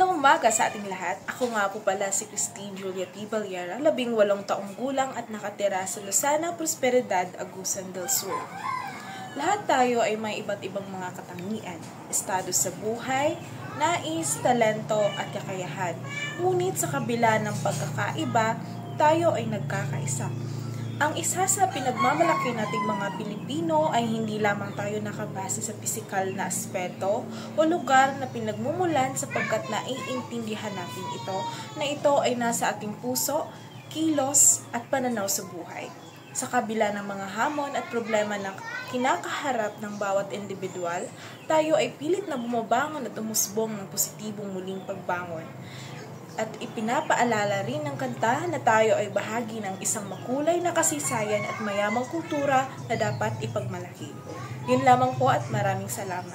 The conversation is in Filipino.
Magandang umaga sa ating lahat. Ako nga po pala si Christine Julia T. Valera, 18 taong gulang at nakatira sa Losana, Prosperidad, Agusan del Sur. Lahat tayo ay may iba't ibang mga katangian, estado sa buhay, nais, talento at kakayahan. Ngunit sa kabila ng pagkakaiba, tayo ay nagkakaisa. Ang isa sa pinagmamalaki nating mga Pilipino ay hindi lamang tayo nakabase sa pisikal na aspeto o lugar na pinagmumulan sapagkat naiintindihan natin na ito ay nasa ating puso, kilos at pananaw sa buhay. Sa kabila ng mga hamon at problema na kinakaharap ng bawat individual, tayo ay pilit na bumabangon at umusbong ng positibong muling pagbangon. At ipinapaalala rin ng kanta na tayo ay bahagi ng isang makulay na kasaysayan at mayamang kultura na dapat ipagmalaki. Yun lamang po at maraming salamat.